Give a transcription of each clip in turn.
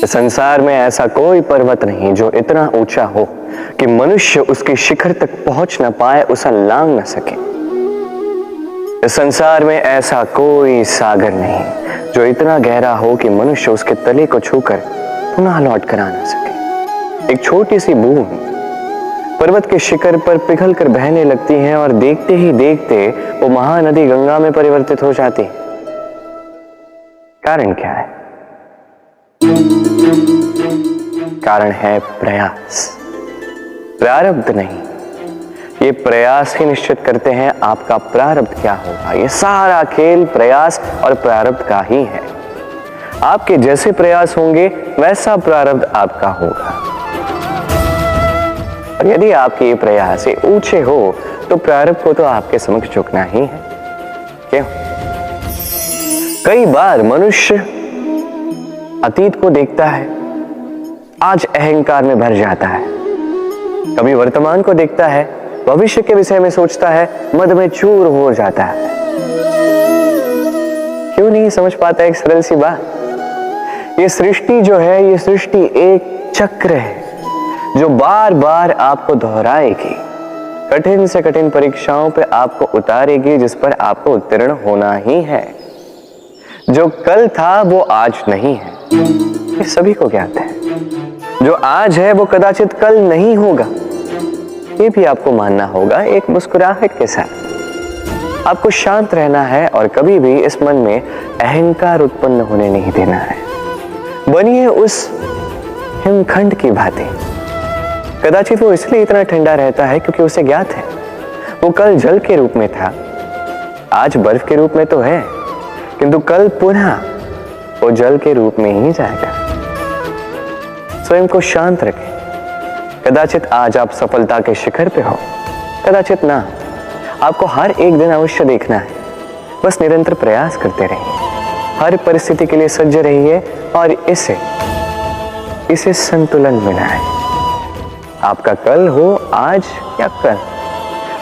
संसार में ऐसा कोई पर्वत नहीं जो इतना ऊंचा हो कि मनुष्य उसके शिखर तक पहुंच न पाए, उसे लांघ न सके। इस संसार में ऐसा कोई सागर नहीं जो इतना गहरा हो कि मनुष्य उसके तले को छूकर पुनः लौट कर आ न सके। एक छोटी सी बूंद पर्वत के शिखर पर पिघल कर बहने लगती है और देखते ही देखते वो महानदी गंगा में परिवर्तित हो जाती है। कारण क्या है? कारण है प्रयास, प्रारब्ध नहीं। ये प्रयास ही निश्चित करते हैं आपका प्रारब्ध क्या होगा। ये सारा खेल प्रयास और प्रारब्ध का ही है। आपके जैसे प्रयास होंगे वैसा प्रारब्ध आपका होगा। और यदि आपके ये प्रयास ऊंचे हो तो प्रारब्ध को तो आपके समक्ष झुकना ही है। क्यों? कई बार मनुष्य अतीत को देखता है, आज अहंकार में भर जाता है। कभी वर्तमान को देखता है, भविष्य के विषय में सोचता है, मद में चूर हो जाता है। क्यों नहीं समझ पाता एक सरल सी बात? ये सृष्टि जो है, ये सृष्टि एक चक्र है जो बार बार आपको दोहराएगी, कठिन से कठिन परीक्षाओं पे आपको उतारेगी, जिस पर आपको उत्तीर्ण होना ही है। जो कल था वो आज नहीं है, ये सभी को ज्ञात है। जो आज है वो कदाचित कल नहीं होगा, ये भी आपको मानना होगा। एक मुस्कुराहट के साथ आपको शांत रहना है और कभी भी इस मन में अहंकार उत्पन्न होने नहीं देना है। बनिए उस हिमखंड की भांति। कदाचित वो इसलिए इतना ठंडा रहता है क्योंकि उसे ज्ञात है वो कल जल के रूप में था, आज बर्फ के रूप में तो है, किंतु कल पुनः वो जल के रूप में ही जाएगा। स्वयं को शांत रखें। कदाचित आज आप सफलता के शिखर पे हो, कदाचित ना। आपको हर एक दिन अवश्य देखना है। बस निरंतर प्रयास करते रहिए, हर परिस्थिति के लिए सज्ज रहिए और इसे संतुलन बनाएं। आपका कल हो आज या कल,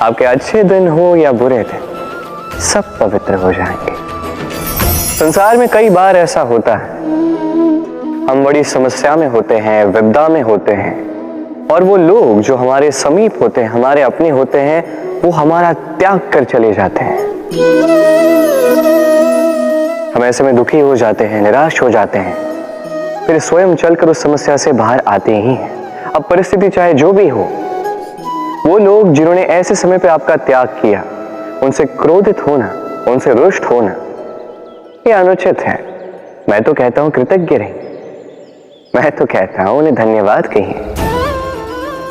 आपके अच्छे दिन हो या बुरे दिन, सब पवित्र हो जाएंगे। संसार में कई बार ऐसा होता है, हम बड़ी समस्या में होते हैं, विपदा में होते हैं, और वो लोग जो हमारे समीप होते हैं, हमारे अपने होते हैं, वो हमारा त्याग कर चले जाते हैं। हम ऐसे में दुखी हो जाते हैं, निराश हो जाते हैं, फिर स्वयं चलकर उस समस्या से बाहर आते ही हैं। अब परिस्थिति चाहे जो भी हो, वो लोग जिन्होंने ऐसे समय पे आपका त्याग किया, उनसे क्रोधित होना, उनसे रुष्ट होना, ये अनुचित है। मैं तो कहता हूं कृतज्ञ रहिए। मैं तो कहता हूं उन्हें धन्यवाद कहिए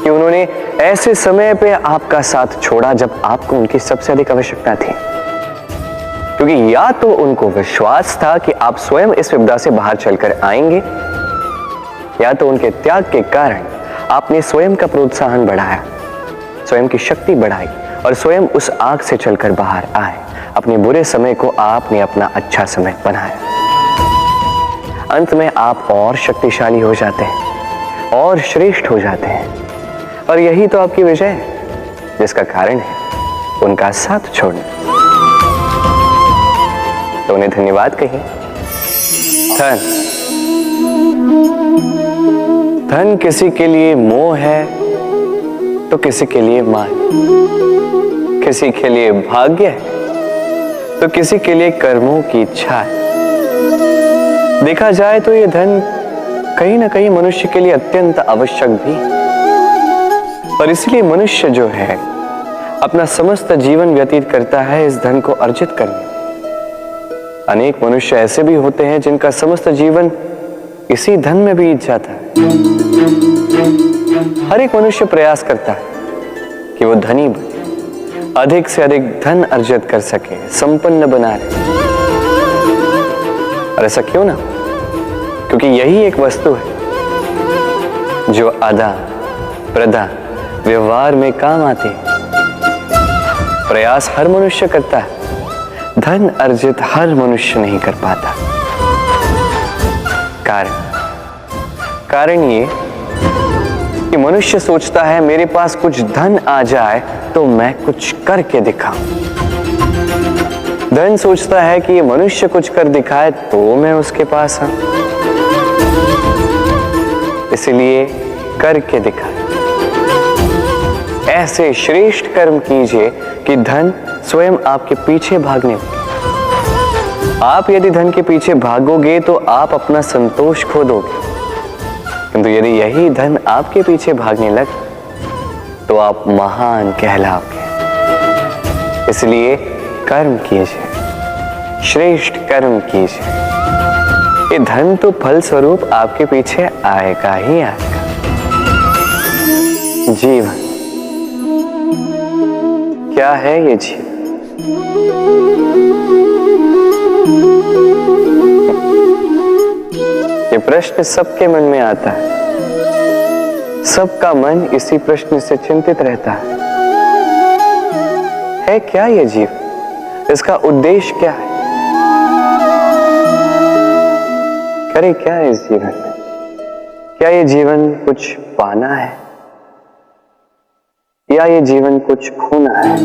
कि उन्होंने ऐसे समय पे आपका साथ छोड़ा जब आपको उनकी सबसे अधिक आवश्यकता थी। क्योंकि या तो उनको विश्वास था कि आप स्वयं इस विपदा से बाहर चलकर आएंगे, या तो उनके त्याग के कारण आपने स्वयं का प्रोत्साहन बढ़ाया, स्वयं की शक्ति बढ़ाई और स्वयं उस आग से चलकर बाहर आए। अपने बुरे समय को आपने अपना अच्छा समय बनाया। अंत में आप और शक्तिशाली हो जाते हैं और श्रेष्ठ हो जाते हैं। और यही तो आपकी विजय है, जिसका कारण है उनका साथ छोड़ना। तो उन्हें धन्यवाद कहिए। धन किसी के लिए मोह है तो किसी के लिए मान, किसी के लिए भाग्य है तो किसी के लिए कर्मों की इच्छा है। देखा जाए तो ये धन कहीं ना कहीं मनुष्य के लिए अत्यंत आवश्यक भी है, और इसलिए मनुष्य जो है अपना समस्त जीवन व्यतीत करता है इस धन को अर्जित करने। अनेक मनुष्य ऐसे भी होते हैं जिनका समस्त जीवन इसी धन में बीत जाता है। हर एक मनुष्य प्रयास करता है कि वो धनी बने, अधिक से अधिक धन अर्जित कर सके, संपन्न बना रहे। और ऐसा क्यों ना? क्योंकि यही एक वस्तु है जो आदान प्रदान व्यवहार में काम आती है। प्रयास हर मनुष्य करता है, धन अर्जित हर मनुष्य नहीं कर पाता। कारण ये कि मनुष्य सोचता है मेरे पास कुछ धन आ जाए तो मैं कुछ करके दिखाऊं। धन सोचता है कि ये मनुष्य कुछ कर दिखाए तो मैं उसके पास आऊं। इसलिए करके दिखाएं। ऐसे श्रेष्ठ कर्म कीजिए कि धन स्वयं आपके पीछे भागने लगे। आप यदि धन के पीछे भागोगे तो आप अपना संतोष खो दोगे, किंतु यदि यही धन आपके पीछे भागने लगे तो आप महान कहलाओगे। इसलिए कर्म कीजिए, श्रेष्ठ कर्म कीजिए। ये धन तो फल स्वरूप आपके पीछे आएगा ही आएगा। जीवन क्या है ये जीवन? ये प्रश्न सबके मन में आता है। सबका मन इसी प्रश्न से चिंतित रहता है क्या ये जीवन? इसका उद्देश्य क्या है? करे क्या है इस जीवन में? क्या ये जीवन कुछ पाना है या ये जीवन कुछ खोना है?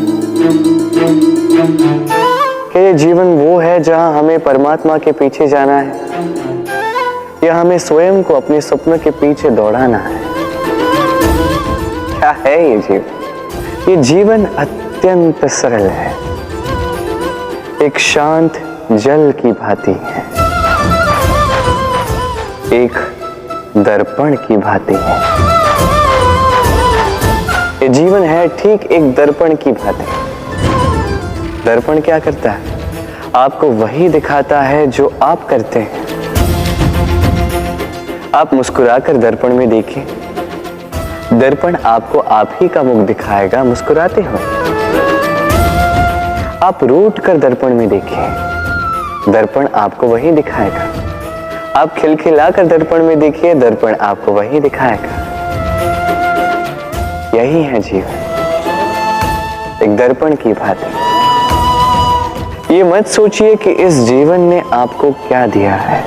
क्या ये जीवन वो है जहां हमें परमात्मा के पीछे जाना है या हमें स्वयं को अपने सपनों के पीछे दौड़ाना है? क्या है ये जीवन? ये जीवन अत्यंत सरल है, एक शांत जल की भांति है, एक दर्पण की भांति है। ये जीवन है ठीक एक दर्पण की भांति। दर्पण क्या करता है? आपको वही दिखाता है जो आप करते हैं। आप मुस्कुराकर दर्पण में देखें, दर्पण आपको आप ही का मुख दिखाएगा मुस्कुराते हुए। आप रूठ कर दर्पण में देखें, दर्पण आपको वही दिखाएगा। आप खिलखिलाकर दर्पण में देखिए, दर्पण आपको वही दिखाएगा। यही है जीवन, एक दर्पण की भांति। ये मत सोचिए कि इस जीवन ने आपको क्या दिया है।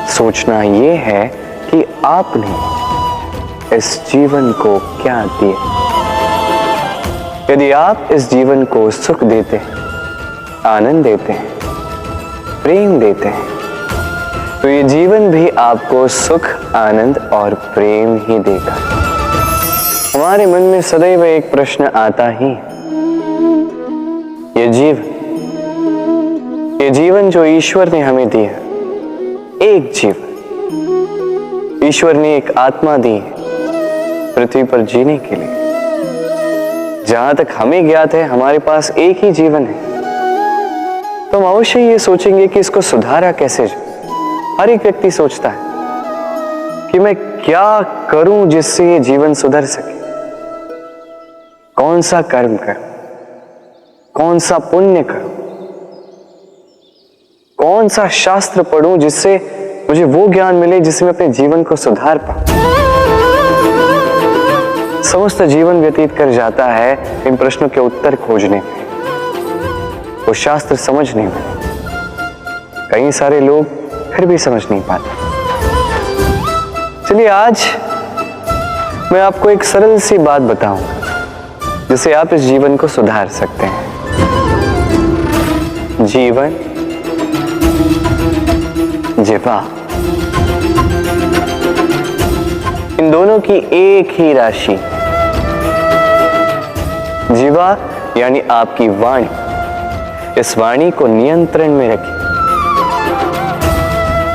सोचना ये है कि आपने इस जीवन को क्या दिया। यदि आप इस जीवन को सुख देते हैं, आनंद देते हैं, प्रेम देते हैं, तो ये जीवन भी आपको सुख, आनंद और प्रेम ही देगा। हमारे मन में सदैव एक प्रश्न आता ही, ये जीवन जो ईश्वर ने हमें दिया, एक जीवन ईश्वर ने एक आत्मा दी है पृथ्वी पर जीने के लिए। जहां तक हमें ज्ञात है हमारे पास एक ही जीवन है, तो हम अवश्य ये सोचेंगे कि इसको सुधारा कैसे जाए। हर एक व्यक्ति सोचता है कि मैं क्या करूं जिससे ये जीवन सुधर सके, कौन सा कर्म करूं, कौन सा पुण्य करूं, कौन सा शास्त्र पढ़ूं जिससे मुझे वो ज्ञान मिले जिससे मैं अपने जीवन को सुधार पाऊं। समस्त जीवन व्यतीत कर जाता है इन प्रश्नों के उत्तर खोजने में, वो शास्त्र समझने में। कई सारे लोग फिर भी समझ नहीं पाते। चलिए आज मैं आपको एक सरल सी बात बताऊंगा जिससे आप इस जीवन को सुधार सकते हैं। जीवन, जिह्वा, इन दोनों की एक ही राशि। जिह्वा यानी आपकी वाणी, इस वाणी को नियंत्रण में रखिए,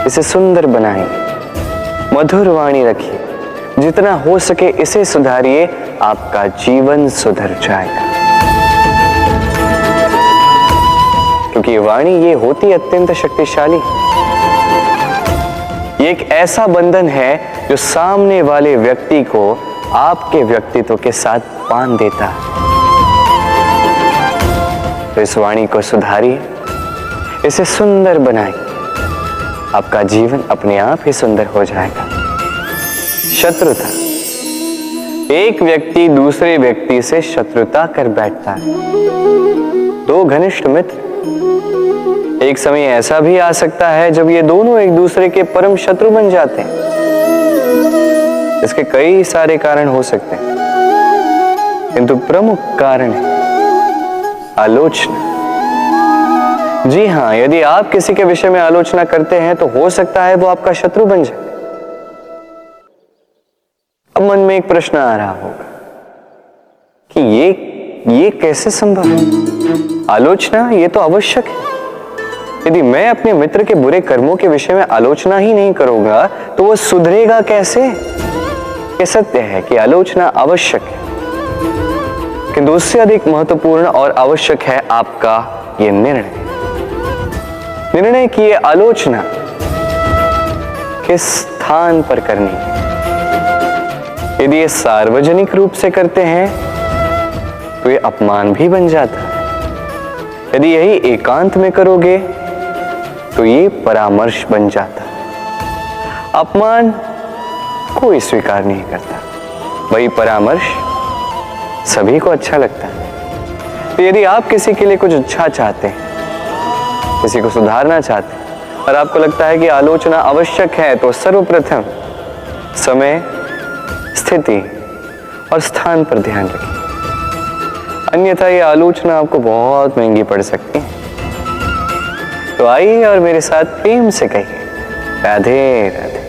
इसे सुंदर बनाइए, मधुर वाणी रखिए। जितना हो सके इसे सुधारिए, आपका जीवन सुधर जाएगा। क्योंकि वाणी ये होती अत्यंत शक्तिशाली, ये एक ऐसा बंधन है जो सामने वाले व्यक्ति को आपके व्यक्तित्व के साथ बांध देता है। तो इस वाणी को सुधारिए, इसे सुंदर बनाइए, आपका जीवन अपने आप ही सुंदर हो जाएगा। शत्रुता, एक व्यक्ति दूसरे व्यक्ति से शत्रुता कर बैठता है। दो घनिष्ठ मित्र, एक समय ऐसा भी आ सकता है जब ये दोनों एक दूसरे के परम शत्रु बन जाते हैं। इसके कई सारे कारण हो सकते हैं, किंतु प्रमुख कारण है आलोचना। जी हाँ, यदि आप किसी के विषय में आलोचना करते हैं तो हो सकता है वो आपका शत्रु बन जाए। अब मन में एक प्रश्न आ रहा होगा कि ये कैसे संभव है? आलोचना ये तो आवश्यक है। यदि मैं अपने मित्र के बुरे कर्मों के विषय में आलोचना ही नहीं करूंगा तो वो सुधरेगा कैसे? ये सत्य है कि आलोचना आवश्यक है, किंतु उससे अधिक महत्वपूर्ण और आवश्यक है आपका ये निर्णय की ये आलोचना किस स्थान पर करनी है। यदि ये सार्वजनिक रूप से करते हैं तो ये अपमान भी बन जाता है। यदि यही एकांत में करोगे तो ये परामर्श बन जाता है। अपमान कोई स्वीकार नहीं करता, वही परामर्श सभी को अच्छा लगता है। तो यदि आप किसी के लिए कुछ अच्छा चाहते हैं, किसी को सुधारना चाहते हैं और आपको लगता है कि आलोचना आवश्यक है, तो सर्वप्रथम समय, स्थिति और स्थान पर ध्यान रखिए, अन्यथा ये आलोचना आपको बहुत महंगी पड़ सकती है। तो आइए और मेरे साथ प्रेम से कहिए, राधे राधे।